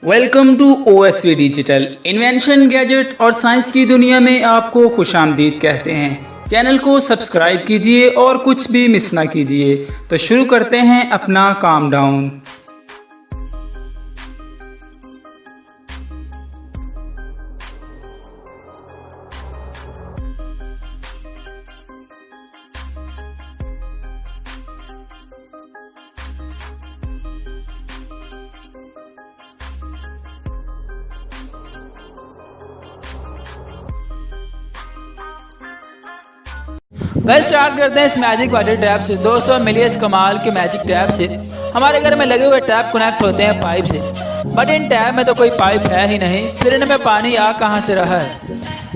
Welcome to OSV digital. Invention, gadget और science की दुनिया में आपको खुशामदीद कहते हैं। चैनल को सब्सक्राइब कीजिए और कुछ भी मिस ना कीजिए। तो शुरू करते हैं अपना काम डाउन। वह स्टार्ट करते हैं इस मैजिक वाटर टैप से। 200 मिलियस कमाल के मैजिक टैप से हमारे घर में लगे हुए टैप कनेक्ट होते हैं पाइप से, बट इन टैप में तो कोई पाइप है ही नहीं। फिर इनमें पानी आ कहाँ से रहा है?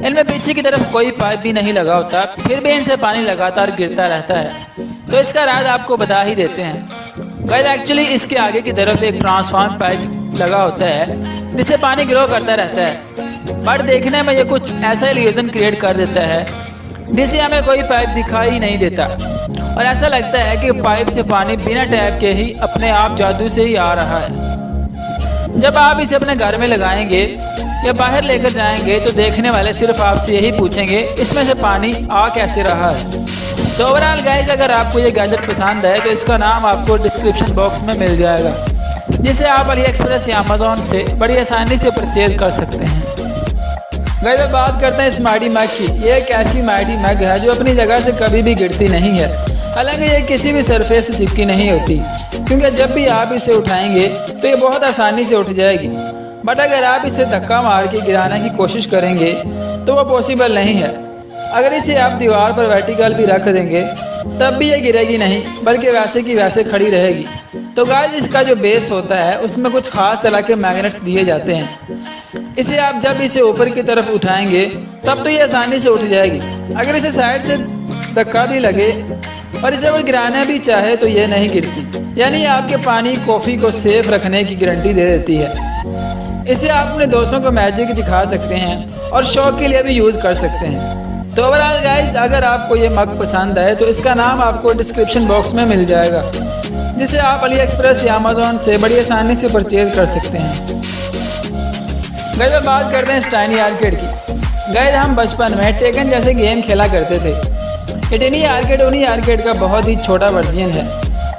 इनमें पीछे की तरफ कोई पाइप भी नहीं लगा होता, फिर भी इनसे पानी लगातार गिरता रहता है। तो इसका राज आपको बता ही देते हैं। गाइस, एक्चुअली इसके आगे की तरफ एक ट्रांसफॉर्म पाइप लगा होता है जिससे पानी ग्रो करता रहता है, बट देखने में ये कुछ ऐसा इल्यूजन क्रिएट कर देता है जिससे हमें कोई पाइप दिखाई नहीं देता और ऐसा लगता है कि पाइप से पानी बिना टैप के ही अपने आप जादू से ही आ रहा है। जब आप इसे अपने घर में लगाएंगे या बाहर लेकर जाएंगे तो देखने वाले सिर्फ आपसे यही पूछेंगे इसमें से पानी आ कैसे रहा है। तो ओवरऑल गाइस, अगर आपको ये गैजेट पसंद है तो इसका नाम आपको डिस्क्रिप्शन बॉक्स में मिल जाएगा, जिसे आप AliExpress या Amazon से बड़ी आसानी से परचेज कर सकते हैं। गाइस, अब बात करते हैं इस माइटी मैग की। ये एक ऐसी माइटी मैग है जो अपनी जगह से कभी भी गिरती नहीं है। हालांकि ये किसी भी सरफेस से चिपकी नहीं होती, क्योंकि जब भी आप इसे उठाएंगे तो ये बहुत आसानी से उठ जाएगी। बट अगर आप इसे धक्का मार के गिराने की कोशिश करेंगे तो वो पॉसिबल नहीं है। अगर इसे आप दीवार पर वर्टिकल भी रख देंगे तब भी ये गिरेगी नहीं, बल्कि वैसे की वैसे खड़ी रहेगी। तो गाइस, इसका जो बेस होता है उसमें कुछ खास तरह के मैग्नेट दिए जाते हैं। इसे आप जब इसे ऊपर की तरफ उठाएंगे तब तो ये आसानी से उठ जाएगी। अगर इसे साइड से धक्का भी लगे और इसे कोई गिराना भी चाहे तो ये नहीं गिरती। यानी आपके पानी कॉफ़ी को सेफ रखने की गारंटी दे देती है। इसे आप अपने दोस्तों को मैजिक दिखा सकते हैं और शौक के लिए भी यूज़ कर सकते हैं। तो ओवरऑल गाइस, अगर आपको ये मग पसंद आए तो इसका नाम आपको डिस्क्रिप्शन बॉक्स में मिल जाएगा, जिसे आप AliExpress या Amazon से बड़ी आसानी से परचेज कर सकते हैं। गाइस, अब बात करते हैं इस टाइनी आर्केड की। गाइस, हम बचपन में टेकन जैसे गेम खेला करते थे। ये टेनी आर्केड उन्हीं आर्केड का बहुत ही छोटा वर्जन है,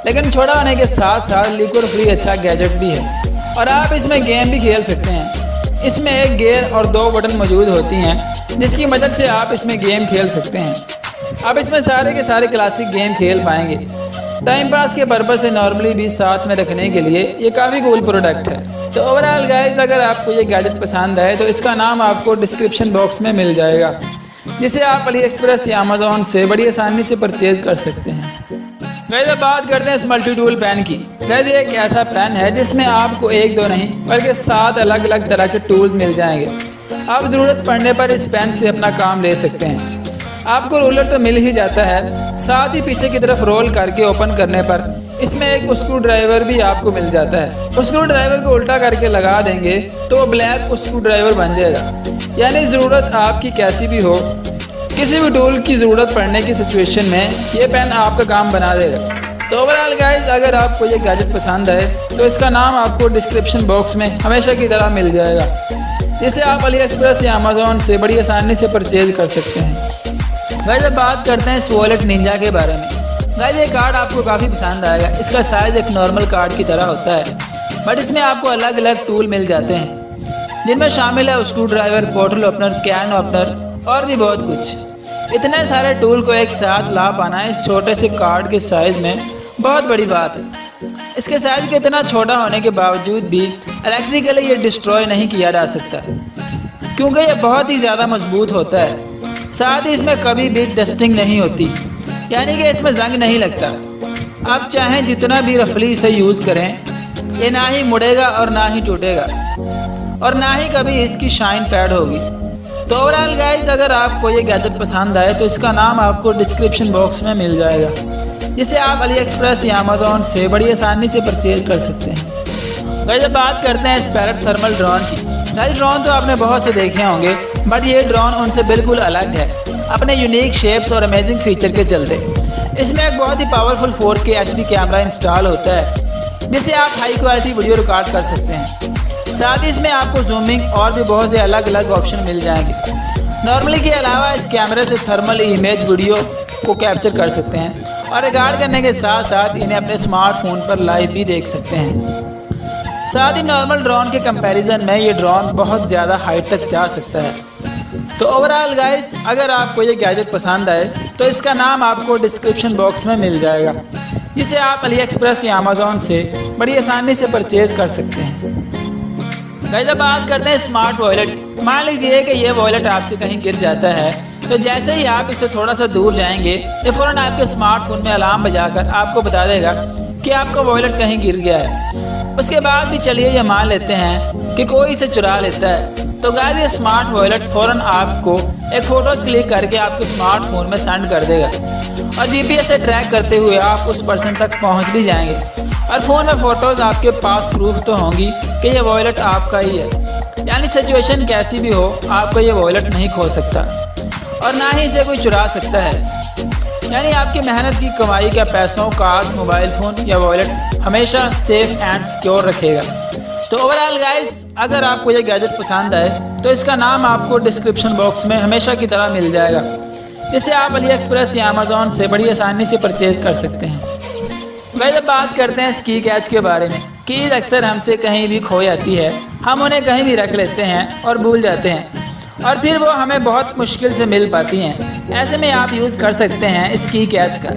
लेकिन छोटा होने के साथ साथ लिक्विड फ्री अच्छा गैजेट भी है और आप इसमें गेम भी खेल सकते हैं। इसमें एक गियर और 2 बटन मौजूद होती हैं जिसकी मदद से आप इसमें गेम खेल सकते हैं। आप इसमें सारे के सारे क्लासिक गेम खेल पाएंगे। टाइम पास के पर्पज़ से नॉर्मली भी साथ में रखने के लिए ये काफ़ी कूल प्रोडक्ट है। तो ओवरऑल गाइस, अगर आपको ये गैजेट पसंद आए तो इसका नाम आपको डिस्क्रिप्शन बॉक्स में मिल जाएगा, जिसे आप AliExpress या Amazon से बड़ी आसानी से परचेज कर सकते हैं। गाइस, अब बात करते हैं इस मल्टी टूल पेन की। गाइस, ये एक ऐसा पेन है जिसमें आपको 1-2 नहीं बल्कि 7 अलग अलग तरह के टूल्स मिल जाएंगे। आप ज़रूरत पड़ने पर इस पेन से अपना काम ले सकते हैं। आपको रोलर तो मिल ही जाता है, साथ ही पीछे की तरफ रोल करके ओपन करने पर इसमें एक स्क्रू ड्राइवर भी आपको मिल जाता है। उस स्क्रू ड्राइवर को उल्टा करके लगा देंगे तो वो ब्लैक स्क्रू ड्राइवर बन जाएगा। यानी ज़रूरत आपकी कैसी भी हो, किसी भी टूल की ज़रूरत पड़ने की सिचुएशन में ये पेन आपका काम बना देगा। तो ओवरऑल गाइस, अगर आपको ये गैजेट पसंद आए तो इसका नाम आपको डिस्क्रिप्शन बॉक्स में हमेशा की तरह मिल जाएगा, जिसे आप AliExpress या Amazon से बड़ी आसानी से परचेज कर सकते हैं। गाइस, अब बात करते हैं इस वॉलेट निंजा के बारे में। गाइस, ये कार्ड आपको काफ़ी पसंद आएगा। इसका साइज़ एक नॉर्मल कार्ड की तरह होता है, बट इसमें आपको अलग अलग टूल मिल जाते हैं, जिनमें शामिल है screw driver, bottle opener, can opener और भी बहुत कुछ। इतने सारे टूल को एक साथ ला पाना इस छोटे से कार्ड के साइज़ में बहुत बड़ी बात है। इसके साइज़ के इतना छोटा होने के बावजूद भी इलेक्ट्रिकली ये डिस्ट्रॉय नहीं किया जा सकता, क्योंकि ये बहुत ही ज़्यादा मजबूत होता है। साथ ही इसमें कभी भी डस्टिंग नहीं होती, यानी कि इसमें जंग नहीं लगता। आप चाहें जितना भी रफली इसे यूज़ करें, ये ना ही मुड़ेगा और ना ही टूटेगा और ना ही कभी इसकी शाइन पैड होगी। तो ओवरऑल गाइस, अगर आपको ये गैजेट पसंद आए तो इसका नाम आपको डिस्क्रिप्शन बॉक्स में मिल जाएगा, जिसे आप AliExpress या Amazon से बड़ी आसानी से परचेज कर सकते हैं। गाइस, अब बात करते हैं इस पैरेट थर्मल ड्रोन की। गाइस, ड्रोन तो आपने बहुत से देखे होंगे, बट ये ड्रोन उनसे बिल्कुल अलग है अपने यूनिक शेप्स और अमेजिंग फीचर के चलते। इसमें एक बहुत ही powerful 4K HD camera install होता है, जिससे आप हाई क्वालिटी वीडियो रिकॉर्ड कर सकते हैं। साथ ही इसमें आपको जूमिंग और भी बहुत से अलग अलग ऑप्शन मिल जाएंगे। नॉर्मली के अलावा इस कैमरे से थर्मल इमेज वीडियो को कैप्चर कर सकते हैं और रिकॉर्ड करने के साथ साथ इन्हें अपने स्मार्टफोन पर लाइव भी देख सकते हैं। साथ ही नॉर्मल ड्रोन के कंपैरिजन में ये ड्रोन बहुत ज़्यादा हाइट तक जा सकता है। तो ओवरऑल गाइस, अगर आपको ये गैजेट पसंद आए तो इसका नाम आपको डिस्क्रिप्शन बॉक्स में मिल जाएगा, जिसे आप अली एक्सप्रेस या अमेज़ॉन से बड़ी आसानी से परचेज कर सकते हैं। गाइस, अब बात करते हैं स्मार्ट वॉलेट। मान लीजिए कि ये वॉलेट आपसे कहीं गिर जाता है, तो जैसे ही आप इससे थोड़ा सा दूर जाएंगे ये फ़ौरन आपके स्मार्टफोन में अलार्म बजाकर आपको बता देगा कि आपका वॉलेट कहीं गिर गया है। उसके बाद भी चलिए ये मान लेते हैं कि कोई इसे चुरा लेता है, तो गाइस ये स्मार्ट वॉलेट फ़ौरन आपको एक फ़ोटोज़ क्लिक करके आपके स्मार्टफोन में सेंड कर देगा और जीपीएस से ट्रैक करते हुए आप उस पर्सन तक पहुंच भी जाएंगे और फ़ोन में फ़ोटोज़ आपके पास प्रूफ तो होंगी कि ये वॉलेट आपका ही है। यानी सिचुएशन कैसी भी हो, आपको ये वॉलेट नहीं खो सकता और ना ही इसे कोई चुरा सकता है। यानी आपकी मेहनत की कमाई का पैसों, कार्स, मोबाइल फ़ोन या वॉलेट हमेशा सेफ एंड सिक्योर रखेगा। तो ओवरऑल गाइस, अगर आपको ये गैजेट पसंद आए तो इसका नाम आपको डिस्क्रिप्शन बॉक्स में हमेशा की तरह मिल जाएगा, जिसे आप अली एक्सप्रेस या अमेज़ॉन से बड़ी आसानी से परचेज कर सकते हैं। गाइस, अब बात करते हैं की कैच के बारे में। कीज़ अक्सर हमसे कहीं भी खो जाती है, हम उन्हें कहीं भी रख लेते हैं और भूल जाते हैं और फिर वो हमें बहुत मुश्किल से मिल पाती हैं। ऐसे में आप यूज़ कर सकते हैं इस की कैच का।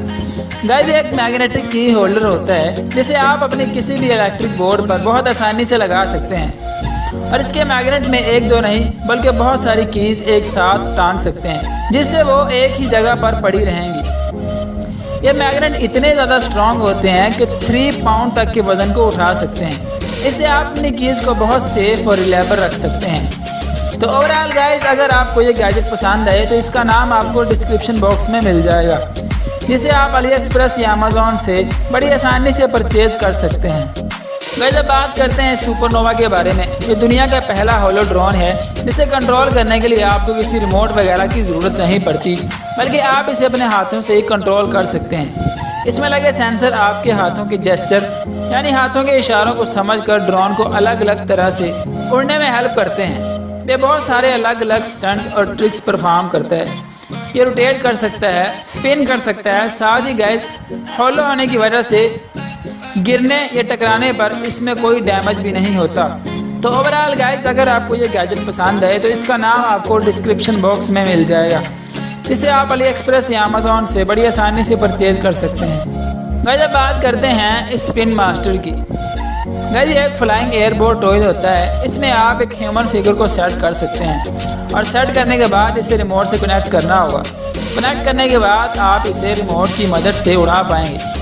गाइस, एक मैग्नेटिक की होल्डर होता है जिसे आप अपने किसी भी इलेक्ट्रिक बोर्ड पर बहुत आसानी से लगा सकते हैं और इसके मैग्नेट में एक दो नहीं बल्कि बहुत सारी कीज़ एक साथ टांग सकते हैं, जिससे वो एक ही जगह पर पड़ी रहेंगी। ये मैग्नेट इतने ज़्यादा स्ट्रॉन्ग होते हैं कि 3 पाउंड तक के वज़न को उठा सकते हैं। इससे आप अपनी कीज़ को बहुत सेफ और रिलायबल रख सकते हैं। तो ओवरऑल गाइस, अगर आपको ये गैजेट पसंद आए तो इसका नाम आपको डिस्क्रिप्शन बॉक्स में मिल जाएगा, जिसे आप अली एक्सप्रेस या अमेज़ॉन से बड़ी आसानी से परचेज कर सकते हैं। गाइस, अब बात करते हैं सुपरनोवा के बारे में। ये दुनिया का पहला होलो ड्रोन है जिसे कंट्रोल करने के लिए आपको किसी रिमोट वगैरह की ज़रूरत नहीं पड़ती, बल्कि आप इसे अपने हाथों से ही कंट्रोल कर सकते हैं। इसमें लगे सेंसर आपके हाथों के जेस्चर यानी हाथों के इशारों को समझकर ड्रोन को अलग अलग तरह से उड़ने में हेल्प करते हैं। ये बहुत सारे अलग अलग स्टंट और ट्रिक्स परफॉर्म करता है। ये रोटेट कर सकता है, स्पिन कर सकता है। साथ ही गाइस, हॉलो होने की वजह से गिरने या टकराने पर इसमें कोई डैमेज भी नहीं होता। तो ओवरऑल गाइस, अगर आपको ये गैजेट पसंद है तो इसका नाम आपको डिस्क्रिप्शन बॉक्स में मिल जाएगा, जिसे आप अली एक्सप्रेस या अमेज़ॉन से बड़ी आसानी से परचेज कर सकते हैं। गाइस, अब बात करते हैं स्पिन मास्टर की। गाइस, ये एक फ्लाइंग एयरबोर्ड टॉय होता है। इसमें आप एक ह्यूमन फिगर को सेट कर सकते हैं और सेट करने के बाद इसे रिमोट से कनेक्ट करना होगा। कनेक्ट करने के बाद आप इसे रिमोट की मदद से उड़ा पाएंगे।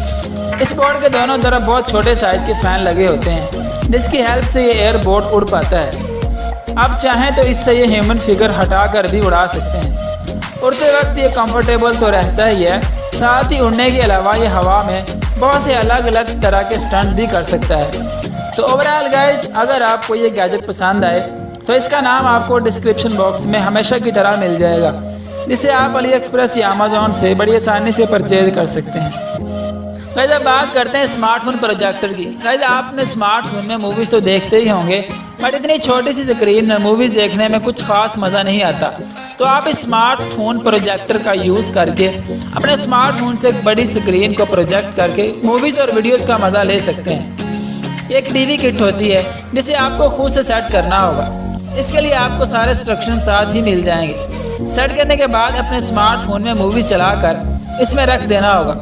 इस बोर्ड के दोनों तरफ बहुत छोटे साइज़ के फ़ैन लगे होते हैं, जिसकी हेल्प से ये एयरबोर्ड उड़ पाता है। आप चाहें तो इससे ये ह्यूमन फिगर हटा कर भी उड़ा सकते हैं। उड़ते वक्त ये कंफर्टेबल तो रहता ही है, साथ ही उड़ने के अलावा ये हवा में बहुत से अलग अलग तरह के स्टंट भी कर सकता है। तो ओवरऑल गाइस, अगर आपको ये गैजेट पसंद आए तो इसका नाम आपको डिस्क्रिप्शन बॉक्स में हमेशा की तरह मिल जाएगा, जिसे आप अली एक्सप्रेस या अमेज़ॉन से बड़ी आसानी से परचेज कर सकते हैं। गाइस, अब बात करते हैं स्मार्टफोन प्रोजेक्टर की। गाइस, आपने स्मार्टफोन में मूवीज़ तो देखते ही होंगे, बट इतनी छोटी सी स्क्रीन में मूवीज़ देखने में कुछ खास मज़ा नहीं आता। तो आप इस स्मार्टफोन प्रोजेक्टर का यूज़ करके अपने स्मार्टफोन से एक बड़ी स्क्रीन को प्रोजेक्ट करके मूवीज़ और वीडियोज़ का मज़ा ले सकते हैं। एक टीवी किट होती है जिसे आपको खुद से सेट करना होगा। इसके लिए आपको सारे इंस्ट्रक्शन साथ ही मिल जाएंगे। सेट करने के बाद अपने स्मार्टफोन में मूवीज़ चलाकर इसमें रख देना होगा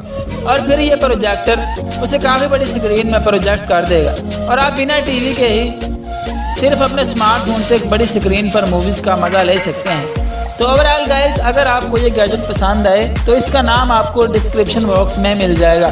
और फिर ये प्रोजेक्टर उसे काफ़ी बड़ी स्क्रीन में प्रोजेक्ट कर देगा और आप बिना टीवी के ही सिर्फ अपने स्मार्टफोन से एक बड़ी स्क्रीन पर मूवीज़ का मज़ा ले सकते हैं। तो ओवरऑल गाइस, अगर आपको ये गैजेट पसंद आए तो इसका नाम आपको डिस्क्रिप्शन बॉक्स में मिल जाएगा,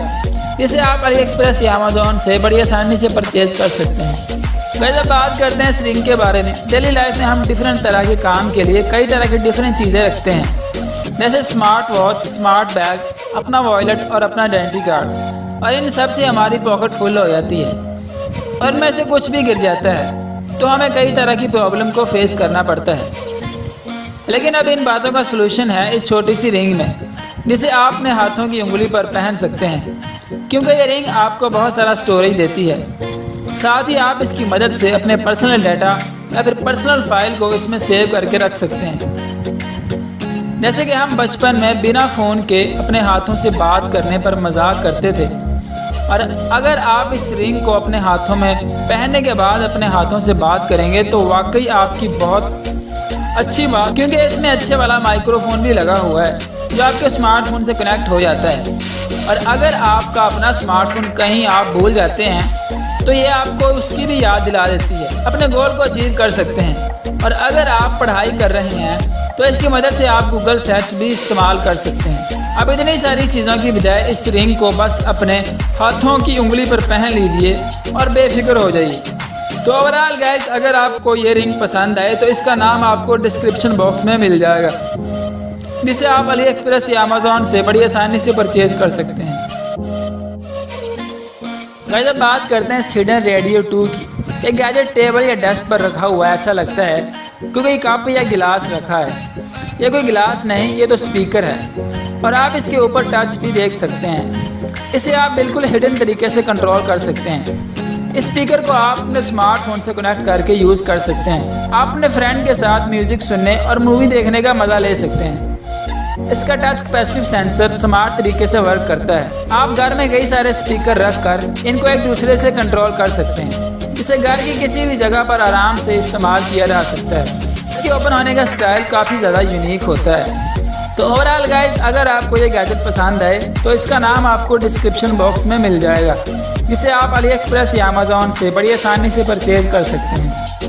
जिसे आप अली एक्सप्रेस या अमेज़ॉन से बड़ी आसानी से परचेज कर सकते हैं। गाइस, अब बात करते हैं इस रिंग के बारे में। डेली लाइफ में हम डिफरेंट तरह के काम के लिए कई तरह की डिफरेंट चीज़ें रखते हैं, जैसे स्मार्ट वॉच, स्मार्ट बैग, अपना वॉलेट और अपना आइडेंटिटी कार्ड। और इन सब से हमारी पॉकेट फुल हो जाती है और इनमें से कुछ भी गिर जाता है तो हमें कई तरह की प्रॉब्लम को फेस करना पड़ता है। लेकिन अब इन बातों का सलूशन है इस छोटी सी रिंग में, जिसे आप अपने हाथों की उंगली पर पहन सकते हैं, क्योंकि ये रिंग आपको बहुत सारा स्टोरेज देती है। साथ ही आप इसकी मदद से अपने पर्सनल डाटा या फिर पर्सनल फाइल को इसमें सेव करके रख सकते हैं। जैसे कि हम बचपन में बिना फ़ोन के अपने हाथों से बात करने पर मजाक करते थे, और अगर आप इस रिंग को अपने हाथों में पहनने के बाद अपने हाथों से बात करेंगे तो वाकई आपकी बहुत अच्छी बात, क्योंकि इसमें अच्छे वाला माइक्रोफोन भी लगा हुआ है जो आपके स्मार्टफोन से कनेक्ट हो जाता है। और अगर आपका अपना स्मार्टफोन कहीं आप भूल जाते हैं तो ये आपको उसकी भी याद दिला देती है, अपने गोल को अचीव कर सकते हैं। और अगर आप पढ़ाई कर रहे हैं तो इसकी मदद से आप गूगल सर्च भी इस्तेमाल कर सकते हैं। अब इतनी सारी चीज़ों की बजाय इस रिंग को बस अपने हाथों की उंगली पर पहन लीजिए और बेफिक्र हो जाइए। तो ओवरऑल गाइस, अगर आपको ये रिंग पसंद आए तो इसका नाम आपको डिस्क्रिप्शन बॉक्स में मिल जाएगा, जिसे आप अली एक्सप्रेस या अमेज़ॉन से बड़ी आसानी से परचेज कर सकते हैं। गाइस, अब बात करते हैं हिडन रेडियो 2 की। ये गैजेट टेबल या डेस्क पर रखा हुआ है ऐसा लगता है क्योंकि कप या गिलास रखा है। ये कोई गिलास नहीं, ये तो स्पीकर है और आप इसके ऊपर टच भी देख सकते हैं। इसे आप बिल्कुल हिडन तरीके से कंट्रोल कर सकते हैं। इस स्पीकर को आप अपने स्मार्टफोन से कनेक्ट करके यूज़ कर सकते हैं। आप अपने फ्रेंड के साथ म्यूजिक सुनने और मूवी देखने का मज़ा ले सकते हैं। इसका टच कैपेसिटिव सेंसर स्मार्ट तरीके से वर्क करता है। आप घर में कई सारे स्पीकर रखकर इनको एक दूसरे से कंट्रोल कर सकते हैं, जिसे घर की किसी भी जगह पर आराम से इस्तेमाल किया जा सकता है। इसके ओपन होने का स्टाइल काफ़ी ज़्यादा यूनिक होता है। तो ओवरऑल गाइस, अगर आपको ये गैजेट पसंद आए तो इसका नाम आपको डिस्क्रिप्शन बॉक्स में मिल जाएगा, जिसे आप अली एक्सप्रेस या अमेज़ॉन से बड़ी आसानी से परचेज कर सकते हैं।